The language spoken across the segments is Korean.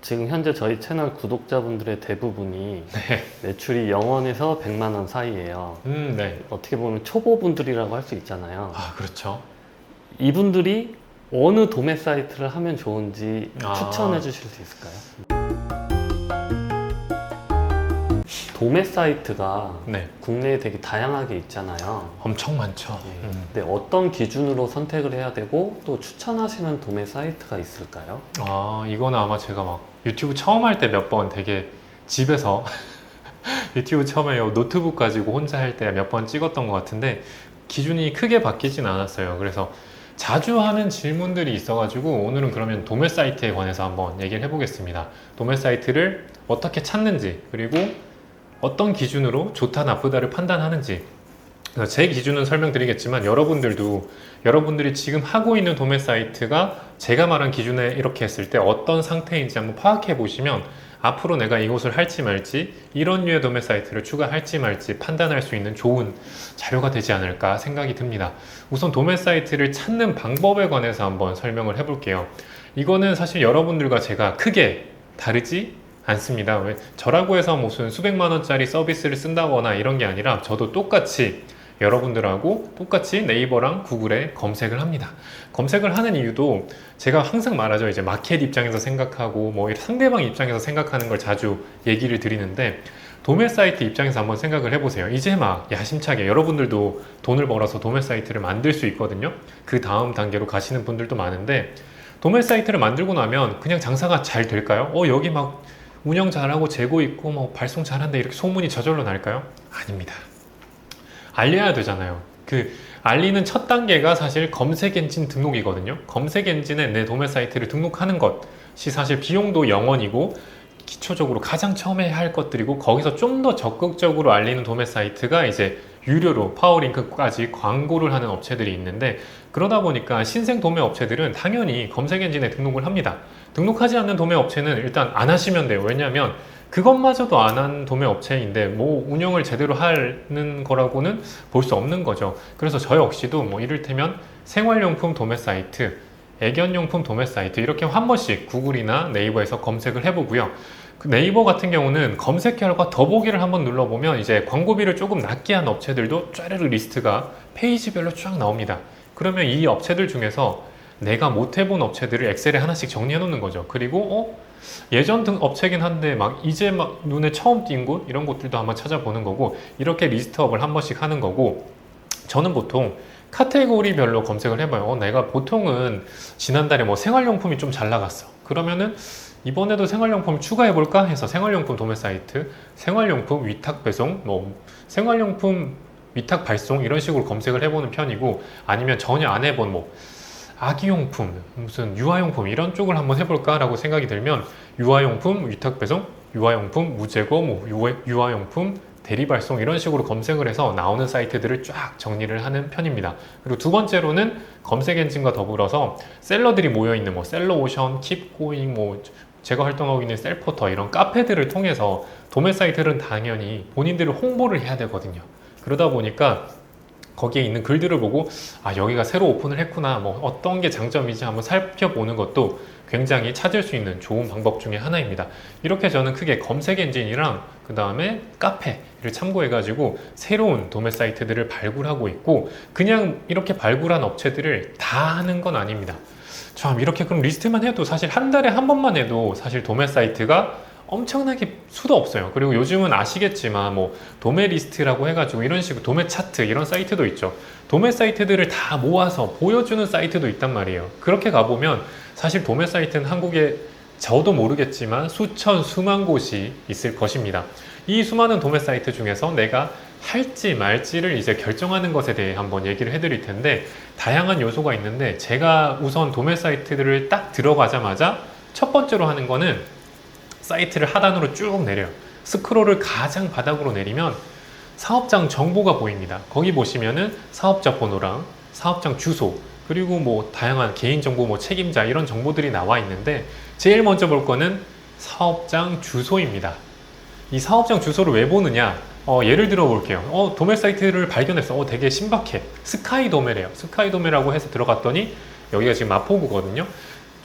지금 현재 저희 채널 구독자분들의 대부분이 네. 매출이 0원에서 100만 원 사이예요. 네. 어떻게 보면 초보분들이라고 할 수 있잖아요. 아, 그렇죠. 이분들이 어느 도매 사이트를 하면 좋은지 추천해 주실 수 있을까요? 도매 사이트가 네. 국내에 되게 다양하게 있잖아요. 엄청 많죠. 근데 어떤 기준으로 선택을 해야 되고 또 추천하시는 도매 사이트가 있을까요? 아, 이거는 아마 제가 막 유튜브 처음 할 때 몇 번 되게 집에서 유튜브 처음에 노트북 가지고 혼자 할 때 몇 번 찍었던 것 같은데 기준이 크게 바뀌진 않았어요. 그래서 자주 하는 질문들이 있어가지고 오늘은 그러면 도매 사이트에 관해서 한번 얘기를 해보겠습니다. 도매 사이트를 어떻게 찾는지, 그리고 어떤 기준으로 좋다 나쁘다를 판단하는지, 그래서 제 기준은 설명드리겠지만 여러분들이 지금 하고 있는 도매 사이트가 제가 말한 기준에 이렇게 했을 때 어떤 상태인지 한번 파악해 보시면 앞으로 내가 이곳을 할지 말지, 이런 류의 도매 사이트를 추가할지 말지 판단할 수 있는 좋은 자료가 되지 않을까 생각이 듭니다. 우선 도매 사이트를 찾는 방법에 관해서 한번 설명을 해볼게요. 이거는 사실 여러분들과 제가 크게 다르지 않습니다. 왜? 저라고 해서 무슨 수백만 원짜리 서비스를 쓴다거나 이런 게 아니라 저도 똑같이 여러분들하고 똑같이 네이버랑 구글에 검색을 합니다. 검색을 하는 이유도 제가 항상 말하죠. 이제 마켓 입장에서 생각하고 뭐 상대방 입장에서 생각하는 걸 자주 얘기를 드리는데, 도매 사이트 입장에서 한번 생각을 해보세요. 이제 막 야심차게 여러분들도 돈을 벌어서 도매 사이트를 만들 수 있거든요. 그 다음 단계로 가시는 분들도 많은데, 도매 사이트를 만들고 나면 그냥 장사가 잘 될까요? 여기 막 운영 잘하고 재고 있고 뭐 발송 잘한다 이렇게 소문이 저절로 날까요? 아닙니다. 알려야 되잖아요. 그 알리는 첫 단계가 사실 검색 엔진 등록이거든요. 검색 엔진에 내 도매 사이트를 등록하는 것이 사실 비용도 0원이고 기초적으로 가장 처음에 해야 할 것들이고, 거기서 좀 더 적극적으로 알리는 도매 사이트가 이제 유료로 파워링크까지 광고를 하는 업체들이 있는데, 그러다 보니까 신생 도매 업체들은 당연히 검색 엔진에 등록을 합니다. 등록하지 않는 도매 업체는 일단 안 하시면 돼요. 왜냐하면 그것마저도 안 한 도매 업체인데 뭐 운영을 제대로 하는 거라고는 볼 수 없는 거죠. 그래서 저 역시도 뭐 이를테면 생활용품 도매 사이트, 애견용품 도매 사이트 이렇게 한 번씩 구글이나 네이버에서 검색을 해보고요. 그 네이버 같은 경우는 검색 결과 더보기를 한번 눌러보면 이제 광고비를 조금 낮게 한 업체들도 쫘르르 리스트가 페이지별로 쫙 나옵니다. 그러면 이 업체들 중에서 내가 못 해본 업체들을 엑셀에 하나씩 정리해 놓는 거죠. 그리고 예전 등 업체긴 한데 막 이제 막 눈에 처음 띈 곳 이런 곳들도 한번 찾아보는 거고, 이렇게 리스트업을 한 번씩 하는 거고, 저는 보통 카테고리별로 검색을 해봐요. 내가 보통은 지난달에 뭐 생활용품이 좀 잘 나갔어. 그러면은 이번에도 생활용품 추가해볼까 해서 생활용품 도매 사이트, 생활용품 위탁 배송, 뭐 생활용품 위탁 발송 이런 식으로 검색을 해보는 편이고, 아니면 전혀 안 해본 뭐 아기용품, 무슨 유아용품 이런 쪽을 한번 해볼까 라고 생각이 들면 유아용품 위탁 배송, 유아용품 무제고, 뭐 유아용품 대리발송 이런 식으로 검색을 해서 나오는 사이트들을 쫙 정리를 하는 편입니다. 그리고 두 번째로는 검색 엔진과 더불어서 셀러들이 모여있는 뭐 셀러오션, 킵고잉, 뭐 제가 활동하고 있는 셀포터 이런 카페들을 통해서 도매 사이트는 당연히 본인들을 홍보를 해야 되거든요. 그러다 보니까 거기에 있는 글들을 보고 여기가 새로 오픈을 했구나, 뭐 어떤 게 장점인지 한번 살펴보는 것도 굉장히 찾을 수 있는 좋은 방법 중에 하나입니다. 이렇게 저는 크게 검색 엔진이랑 그 다음에 카페를 참고해 가지고 새로운 도매 사이트들을 발굴하고 있고, 그냥 이렇게 발굴한 업체들을 다 하는 건 아닙니다. 참 이렇게 그럼 리스트만 해도 사실 한 달에 한 번만 해도 사실 도매 사이트가 엄청나게 수도 없어요. 그리고 요즘은 아시겠지만 뭐 도매 리스트라고 해가지고 이런 식으로 도매 차트 이런 사이트도 있죠. 도매 사이트들을 다 모아서 보여주는 사이트도 있단 말이에요. 그렇게 가보면 사실 도매 사이트는 한국에 저도 모르겠지만 수만 곳이 있을 것입니다. 이 수많은 도매 사이트 중에서 내가 할지 말지를 이제 결정하는 것에 대해 한번 얘기를 해드릴 텐데, 다양한 요소가 있는데 제가 우선 도매 사이트들을 딱 들어가자마자 첫 번째로 하는 거는 사이트를 하단으로 쭉 내려요. 스크롤을 가장 바닥으로 내리면 사업장 정보가 보입니다. 거기 보시면은 사업자 번호랑 사업장 주소, 그리고 뭐 다양한 개인정보, 뭐 책임자 이런 정보들이 나와 있는데, 제일 먼저 볼 거는 사업장 주소입니다. 이 사업장 주소를 왜 보느냐? 예를 들어 볼게요. 도매 사이트를 발견했어. 되게 신박해. 스카이 도매래요. 스카이 도매라고 해서 들어갔더니 여기가 지금 마포구거든요.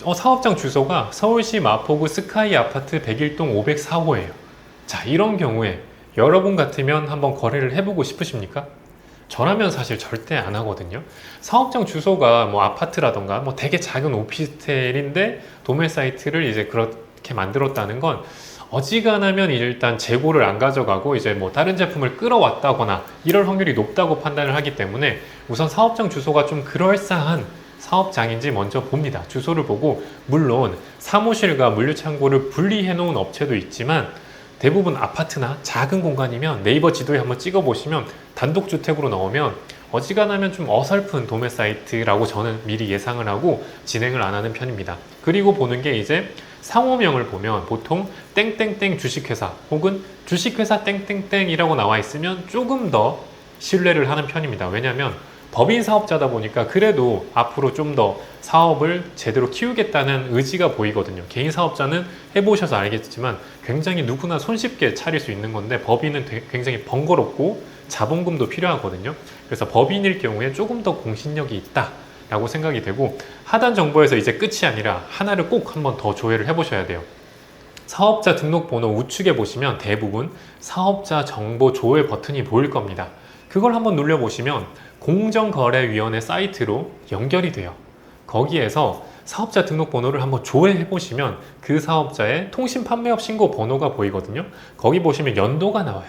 사업장 주소가 서울시 마포구 스카이 아파트 101동 504호예요. 자, 이런 경우에 여러분 같으면 한번 거래를 해보고 싶으십니까? 저라면 사실 절대 안 하거든요. 사업장 주소가 뭐 아파트라던가 뭐 되게 작은 오피스텔인데 도매 사이트를 이제 그렇게 만들었다는 건 어지간하면 일단 재고를 안 가져가고 이제 뭐 다른 제품을 끌어왔다거나 이럴 확률이 높다고 판단을 하기 때문에 우선 사업장 주소가 좀 그럴싸한 사업장인지 먼저 봅니다. 주소를 보고, 물론 사무실과 물류창고를 분리해 놓은 업체도 있지만 대부분 아파트나 작은 공간이면 네이버 지도에 한번 찍어 보시면 단독주택으로 나오면 어지간하면 좀 어설픈 도매 사이트라고 저는 미리 예상을 하고 진행을 안 하는 편입니다. 그리고 보는 게 이제 상호명을 보면 보통 땡땡땡 주식회사 혹은 주식회사 땡땡땡이라고 나와 있으면 조금 더 신뢰를 하는 편입니다. 왜냐하면 법인 사업자다 보니까 그래도 앞으로 좀 더 사업을 제대로 키우겠다는 의지가 보이거든요. 개인 사업자는 해보셔서 알겠지만 굉장히 누구나 손쉽게 차릴 수 있는 건데 법인은 굉장히 번거롭고 자본금도 필요하거든요. 그래서 법인일 경우에 조금 더 공신력이 있다라고 생각이 되고, 하단 정보에서 이제 끝이 아니라 하나를 꼭 한번 더 조회를 해보셔야 돼요. 사업자 등록번호 우측에 보시면 대부분 사업자 정보 조회 버튼이 보일 겁니다. 그걸 한번 눌러보시면 공정거래위원회 사이트로 연결이 돼요. 거기에서 사업자 등록번호를 한번 조회해 보시면 그 사업자의 통신판매업 신고 번호가 보이거든요. 거기 보시면 연도가 나와요.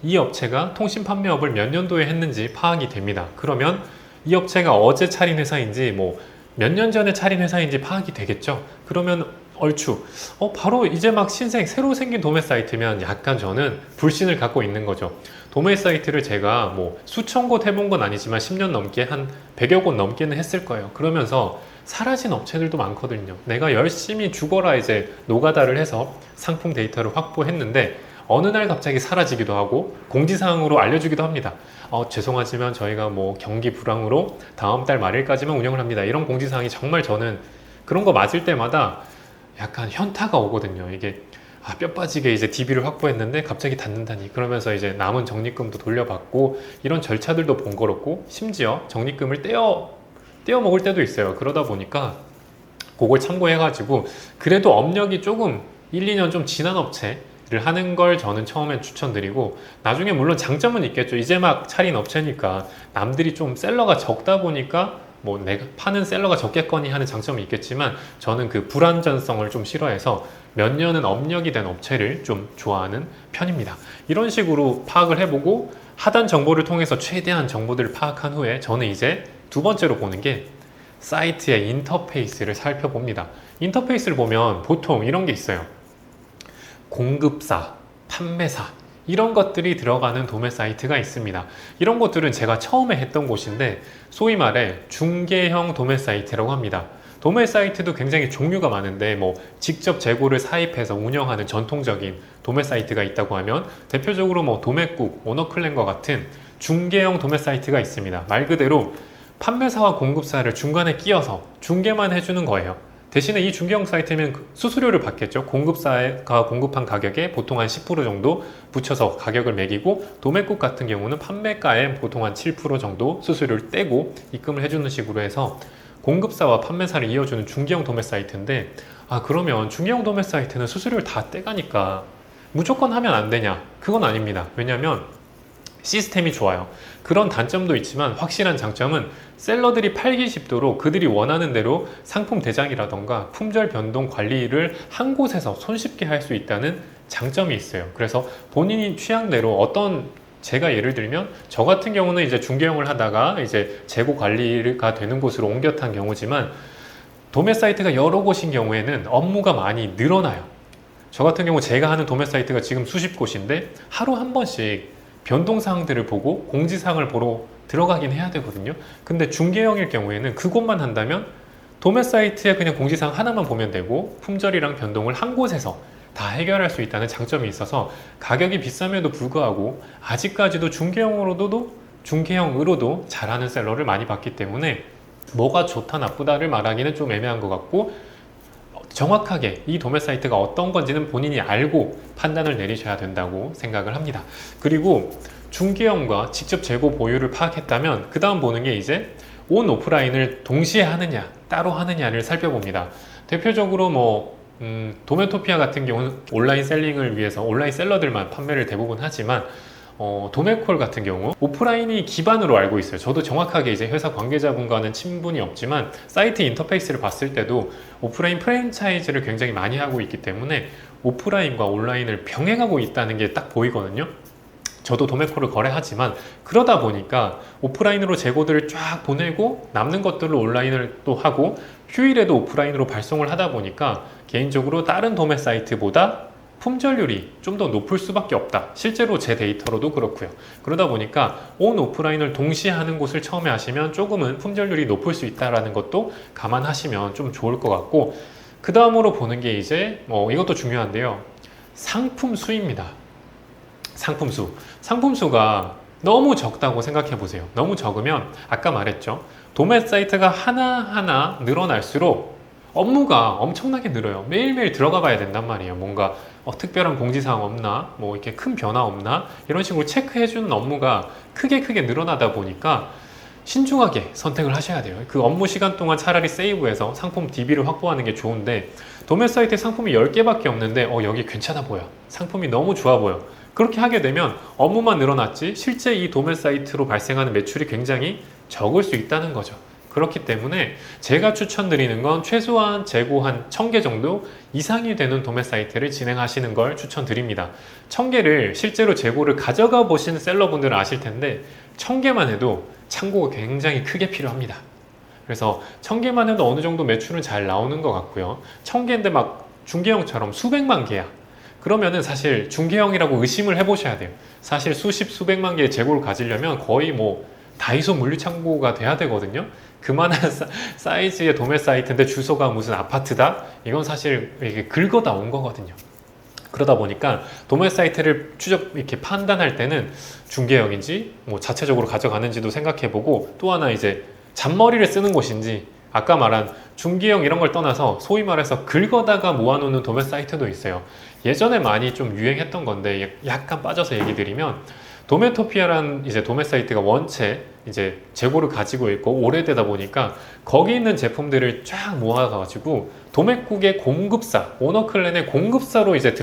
이 업체가 통신판매업을 몇 년도에 했는지 파악이 됩니다. 그러면 이 업체가 어제 차린 회사인지 뭐 몇 년 전에 차린 회사인지 파악이 되겠죠. 그러면 얼추 바로 이제 막 신생 새로 생긴 도매 사이트면 약간 저는 불신을 갖고 있는 거죠. 도매 사이트를 제가 뭐 수천 곳 해본 건 아니지만 10년 넘게 한 100여 곳 넘게는 했을 거예요. 그러면서 사라진 업체들도 많거든요. 내가 열심히 죽어라 이제 노가다를 해서 상품 데이터를 확보했는데 어느 날 갑자기 사라지기도 하고 공지사항으로 알려주기도 합니다. 죄송하지만 저희가 뭐 경기 불황으로 다음 달 말일까지만 운영을 합니다. 이런 공지사항이 정말 저는 그런 거 맞을 때마다 약간 현타가 오거든요. 이게 뼈 빠지게 이제 DB를 확보했는데 갑자기 닫는다니, 그러면서 이제 남은 적립금도 돌려받고 이런 절차들도 번거롭고 심지어 적립금을 떼어 먹을 때도 있어요. 그러다 보니까 그걸 참고해가지고 그래도 업력이 조금 1, 2년 좀 지난 업체를 하는 걸 저는 처음엔 추천드리고, 나중에 물론 장점은 있겠죠. 이제 막 차린 업체니까 남들이 좀 셀러가 적다 보니까 뭐 내가 파는 셀러가 적겠거니 하는 장점이 있겠지만 저는 그 불안전성을 좀 싫어해서 몇 년은 업력이 된 업체를 좀 좋아하는 편입니다. 이런 식으로 파악을 해보고 하단 정보를 통해서 최대한 정보들을 파악한 후에 저는 이제 두 번째로 보는 게 사이트의 인터페이스를 살펴봅니다. 인터페이스를 보면 보통 이런 게 있어요. 공급사, 판매사 이런 것들이 들어가는 도매 사이트가 있습니다. 이런 것들은 제가 처음에 했던 곳인데 소위 말해 중개형 도매 사이트라고 합니다. 도매 사이트도 굉장히 종류가 많은데 뭐 직접 재고를 사입해서 운영하는 전통적인 도매 사이트가 있다고 하면 대표적으로 뭐 도매국, 오너클랜과 같은 중개형 도매 사이트가 있습니다. 말 그대로 판매사와 공급사를 중간에 끼워서 중개만 해주는 거예요. 대신에 이 중개형 사이트면 수수료를 받겠죠. 공급사가 공급한 가격에 보통 한 10% 정도 붙여서 가격을 매기고, 도매국 같은 경우는 판매가에 보통 한 7% 정도 수수료를 떼고 입금을 해주는 식으로 해서 공급사와 판매사를 이어주는 중개형 도매 사이트인데, 그러면 중개형 도매 사이트는 수수료를 다 떼가니까 무조건 하면 안 되냐? 그건 아닙니다. 왜냐하면 시스템이 좋아요. 그런 단점도 있지만 확실한 장점은 셀러들이 팔기 쉽도록 그들이 원하는 대로 상품 대장이라던가 품절 변동 관리를 한 곳에서 손쉽게 할 수 있다는 장점이 있어요. 그래서 본인이 취향대로 제가 예를 들면 저 같은 경우는 이제 중개형을 하다가 이제 재고 관리가 되는 곳으로 옮겨 탄 경우지만 도매 사이트가 여러 곳인 경우에는 업무가 많이 늘어나요. 저 같은 경우 제가 하는 도매 사이트가 지금 수십 곳인데 하루 한 번씩 변동사항들을 보고 공지사항을 보러 들어가긴 해야 되거든요. 근데 중개형일 경우에는 그것만 한다면 도매 사이트에 그냥 공지사항 하나만 보면 되고 품절이랑 변동을 한 곳에서 다 해결할 수 있다는 장점이 있어서 가격이 비쌈에도 불구하고 아직까지도 중개형으로도 잘하는 셀러를 많이 봤기 때문에 뭐가 좋다 나쁘다를 말하기는 좀 애매한 것 같고, 정확하게 이 도매 사이트가 어떤 건지는 본인이 알고 판단을 내리셔야 된다고 생각을 합니다. 그리고 중개형과 직접 재고 보유를 파악했다면 그 다음 보는 게 이제 온 오프라인을 동시에 하느냐 따로 하느냐를 살펴봅니다. 대표적으로 뭐 도메토피아 같은 경우는 온라인 셀링을 위해서 온라인 셀러들만 판매를 대부분 하지만 도메콜 같은 경우 오프라인이 기반으로 알고 있어요. 저도 정확하게 이제 회사 관계자분과는 친분이 없지만 사이트 인터페이스를 봤을 때도 오프라인 프랜차이즈를 굉장히 많이 하고 있기 때문에 오프라인과 온라인을 병행하고 있다는 게 딱 보이거든요. 저도 도메콜을 거래하지만 그러다 보니까 오프라인으로 재고들을 쫙 보내고 남는 것들을 온라인을 또 하고 휴일에도 오프라인으로 발송을 하다 보니까 개인적으로 다른 도매 사이트보다 품절률이 좀 더 높을 수밖에 없다. 실제로 제 데이터로도 그렇고요. 그러다 보니까 온 오프라인을 동시에 하는 곳을 처음에 하시면 조금은 품절률이 높을 수 있다는 것도 감안하시면 좀 좋을 것 같고, 그 다음으로 보는 게 이제 이것도 중요한데요. 상품 수입니다. 상품 수. 상품 수가 너무 적다고 생각해 보세요. 너무 적으면 아까 말했죠. 도매 사이트가 하나하나 늘어날수록 업무가 엄청나게 늘어요. 매일매일 들어가 봐야 된단 말이에요. 뭔가 특별한 공지사항 없나, 뭐 이렇게 큰 변화 없나, 이런 식으로 체크해 주는 업무가 크게 늘어나다 보니까 신중하게 선택을 하셔야 돼요. 그 업무 시간 동안 차라리 세이브해서 상품 DB를 확보하는 게 좋은데, 도매 사이트에 상품이 10개밖에 없는데 여기 괜찮아 보여. 상품이 너무 좋아 보여. 그렇게 하게 되면 업무만 늘어났지 실제 이 도매 사이트로 발생하는 매출이 굉장히 적을 수 있다는 거죠. 그렇기 때문에 제가 추천드리는 건 최소한 재고 한 1000개 정도 이상이 되는 도매 사이트를 진행하시는 걸 추천드립니다. 1000개를 실제로 재고를 가져가 보신 셀러분들은 아실 텐데 1000개만 해도 창고가 굉장히 크게 필요합니다. 그래서 1000개만 해도 어느 정도 매출은 잘 나오는 것 같고요. 1000개인데 막 중개형처럼 수백만 개야. 그러면은 사실 중개형이라고 의심을 해보셔야 돼요. 사실 수십 수백만 개의 재고를 가지려면 거의 뭐 다이소 물류창고가 돼야 되거든요. 그만한 사이즈의 도매 사이트인데 주소가 무슨 아파트다? 이건 사실 이게 긁어다 온 거거든요. 그러다 보니까 도매 사이트를 이렇게 판단할 때는 중개형인지 뭐 자체적으로 가져가는지도 생각해보고, 또 하나 이제 잔머리를 쓰는 곳인지, 아까 말한 중개형 이런 걸 떠나서 소위 말해서 긁어다가 모아놓는 도매 사이트도 있어요. 예전에 많이 좀 유행했던 건데 약간 빠져서 얘기 드리면, 도메토피아라는 이제 도매 사이트가 원체 이제 재고를 가지고 있고 오래되다 보니까 거기 있는 제품들을 쫙 모아가지고 도매국의 공급사, 오너클랜의 공급사로 이제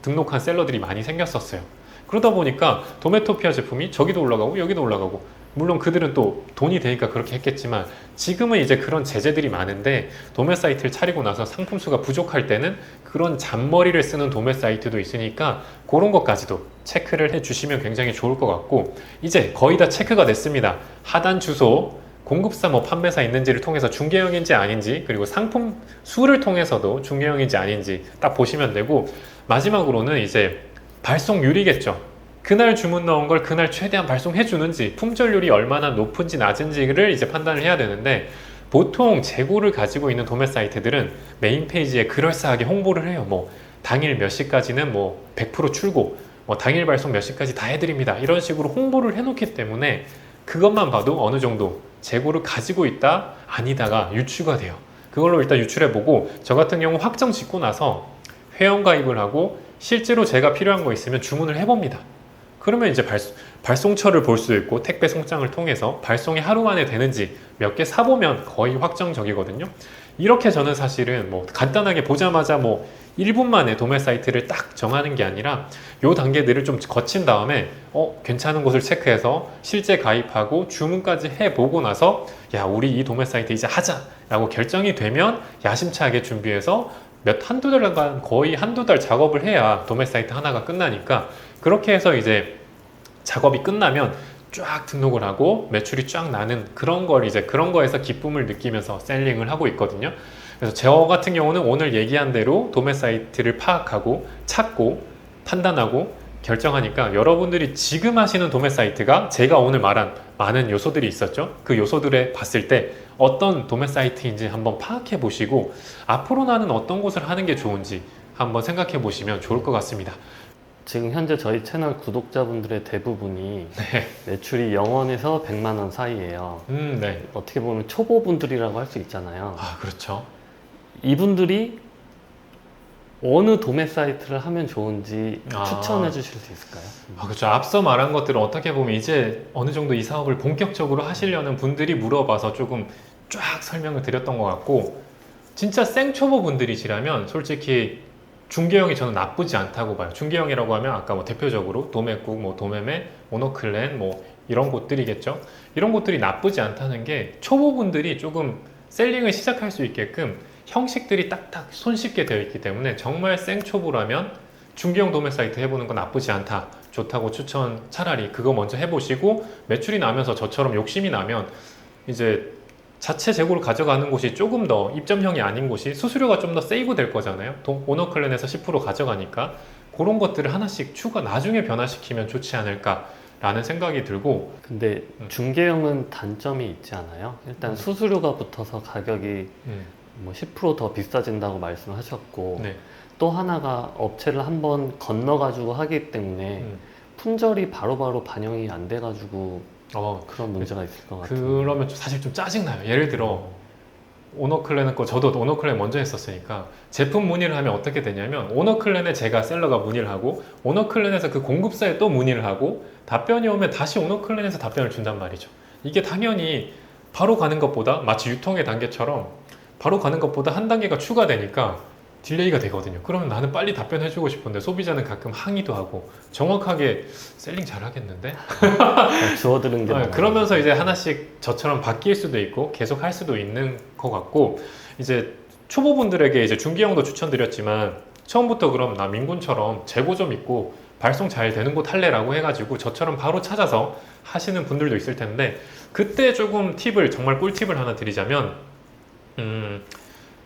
등록한 셀러들이 많이 생겼었어요. 그러다 보니까 도메토피아 제품이 저기도 올라가고 여기도 올라가고, 물론 그들은 또 돈이 되니까 그렇게 했겠지만 지금은 이제 그런 제재들이 많은데, 도매 사이트를 차리고 나서 상품 수가 부족할 때는 그런 잔머리를 쓰는 도매 사이트도 있으니까 그런 것까지도 체크를 해주시면 굉장히 좋을 것 같고, 이제 거의 다 체크가 됐습니다. 하단 주소, 공급사 뭐 판매사 있는지를 통해서 중개형인지 아닌지, 그리고 상품 수를 통해서도 중개형인지 아닌지 딱 보시면 되고, 마지막으로는 이제 발송률이겠죠. 그날 주문 넣은 걸 그날 최대한 발송해 주는지, 품절률이 얼마나 높은지 낮은지를 이제 판단을 해야 되는데, 보통 재고를 가지고 있는 도매 사이트들은 메인 페이지에 그럴싸하게 홍보를 해요. 뭐 당일 몇 시까지는 뭐 100% 출고, 뭐 당일 발송 몇 시까지 다 해드립니다. 이런 식으로 홍보를 해놓기 때문에 그것만 봐도 어느 정도 재고를 가지고 있다 아니다가 유추가 돼요. 그걸로 일단 유출해보고, 저 같은 경우 확정 짓고 나서 회원가입을 하고 실제로 제가 필요한 거 있으면 주문을 해봅니다. 그러면 이제 발송처를 볼 수 있고, 택배 송장을 통해서 발송이 하루 만에 되는지 몇 개 사보면 거의 확정적이거든요. 이렇게 저는 사실은 뭐 간단하게 보자마자 뭐 1분 만에 도매 사이트를 딱 정하는 게 아니라 요 단계들을 좀 거친 다음에 괜찮은 곳을 체크해서 실제 가입하고 주문까지 해보고 나서, 야, 우리 이 도매 사이트 이제 하자 라고 결정이 되면 야심차게 준비해서 한두 달간, 거의 한두 달 작업을 해야 도매 사이트 하나가 끝나니까, 그렇게 해서 이제 작업이 끝나면 쫙 등록을 하고 매출이 쫙 나는 그런 걸 이제 그런 거에서 기쁨을 느끼면서 셀링을 하고 있거든요. 그래서 저 같은 경우는 오늘 얘기한 대로 도매 사이트를 파악하고 찾고 판단하고 결정하니까, 여러분들이 지금 하시는 도매 사이트가 제가 오늘 말한 많은 요소들이 있었죠. 그 요소들에 봤을 때 어떤 도매 사이트인지 한번 파악해 보시고 앞으로 나는 어떤 곳을 하는 게 좋은지 한번 생각해 보시면 좋을 것 같습니다. 지금 현재 저희 채널 구독자분들의 대부분이 매출이 0원에서 100만 원 사이예요. 네. 어떻게 보면 초보분들이라고 할 수 있잖아요. 아, 그렇죠. 이분들이 어느 도매 사이트를 하면 좋은지 추천해 주실 수 있을까요? 그렇죠. 앞서 말한 것들은 어떻게 보면 이제 어느 정도 이 사업을 본격적으로 하시려는 분들이 물어봐서 조금 쫙 설명을 드렸던 것 같고, 진짜 생초보 분들이시라면 솔직히 중개형이 저는 나쁘지 않다고 봐요. 중개형이라고 하면 아까 뭐 대표적으로 도매국, 뭐 도매매, 오너클랜 뭐 이런 곳들이겠죠. 이런 곳들이 나쁘지 않다는 게 초보분들이 조금 셀링을 시작할 수 있게끔 형식들이 딱딱 손쉽게 되어 있기 때문에 정말 생초보라면 중개형 도매 사이트 해보는 건 나쁘지 않다. 좋다고 추천, 차라리 그거 먼저 해보시고 매출이 나면서 저처럼 욕심이 나면 이제 자체 재고를 가져가는 곳이 조금 더 입점형이 아닌 곳이 수수료가 좀 더 세이브 될 거잖아요. 오너클랜에서 10% 가져가니까 그런 것들을 하나씩 추가 나중에 변화시키면 좋지 않을까라는 생각이 들고. 근데 중개형은 단점이 있지 않아요? 일단 수수료가 붙어서 가격이 뭐 10% 더 비싸진다고 말씀하셨고 네. 또 하나가 업체를 한번 건너가지고 하기 때문에 품절이 바로바로 반영이 안 돼가지고 그런 문제가 있을 것 같아요. 그러면 사실 좀 짜증나요. 예를 들어 오너클랜 거 저도 오너클랜 먼저 했었으니까 제품 문의를 하면 어떻게 되냐면 오너클랜에 제가 셀러가 문의를 하고 오너클랜에서 그 공급사에 또 문의를 하고 답변이 오면 다시 오너클랜에서 답변을 준단 말이죠. 이게 당연히 바로 가는 것보다 마치 유통의 단계처럼 바로 가는 것보다 한 단계가 추가되니까 딜레이가 되거든요. 그러면 나는 빨리 답변해주고 싶은데 소비자는 가끔 항의도 하고 정확하게 셀링 잘하겠는데? 주워들은 게 많아요. 그러면서 이제 하나씩 저처럼 바뀔 수도 있고 계속 할 수도 있는 것 같고 이제 초보분들에게 이제 중개형도 추천드렸지만 처음부터 그럼 나 민군처럼 재고 좀 있고 발송 잘 되는 곳 할래라고 해가지고 저처럼 바로 찾아서 하시는 분들도 있을 텐데 그때 조금 팁을 정말 꿀팁을 하나 드리자면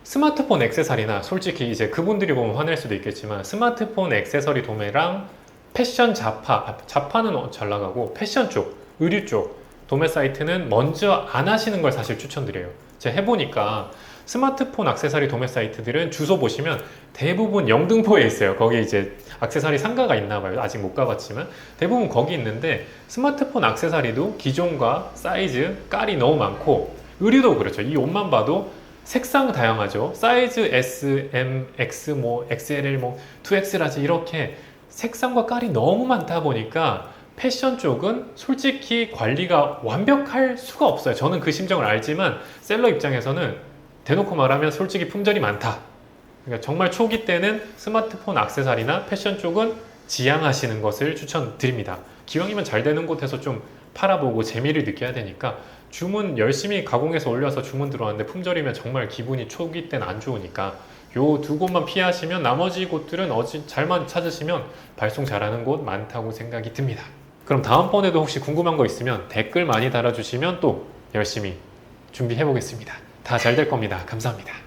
스마트폰 액세서리나 솔직히 이제 그분들이 보면 화낼 수도 있겠지만 스마트폰 액세서리 도매랑 패션 자파는 잘 나가고 패션 쪽, 의류 쪽 도매 사이트는 먼저 안 하시는 걸 사실 추천드려요. 제가 해보니까 스마트폰 액세서리 도매 사이트들은 주소 보시면 대부분 영등포에 있어요. 거기 이제 액세서리 상가가 있나 봐요. 아직 못 가봤지만 대부분 거기 있는데 스마트폰 액세서리도 기종과 사이즈, 깔이 너무 많고 의류도 그렇죠. 이 옷만 봐도 색상 다양하죠. 사이즈 S, M, X, 뭐 XLL, 뭐 2X 라지 이렇게 색상과 깔이 너무 많다 보니까 패션 쪽은 솔직히 관리가 완벽할 수가 없어요. 저는 그 심정을 알지만 셀러 입장에서는 대놓고 말하면 솔직히 품절이 많다. 그러니까 정말 초기 때는 스마트폰 액세서리나 패션 쪽은 지양하시는 것을 추천드립니다. 기왕이면 잘 되는 곳에서 좀 팔아보고 재미를 느껴야 되니까 주문 열심히 가공해서 올려서 주문 들어왔는데 품절이면 정말 기분이 초기 때는 안 좋으니까 요 두 곳만 피하시면 나머지 곳들은 잘만 찾으시면 발송 잘하는 곳 많다고 생각이 듭니다. 그럼 다음번에도 혹시 궁금한 거 있으면 댓글 많이 달아주시면 또 열심히 준비해 보겠습니다. 다 잘 될 겁니다. 감사합니다.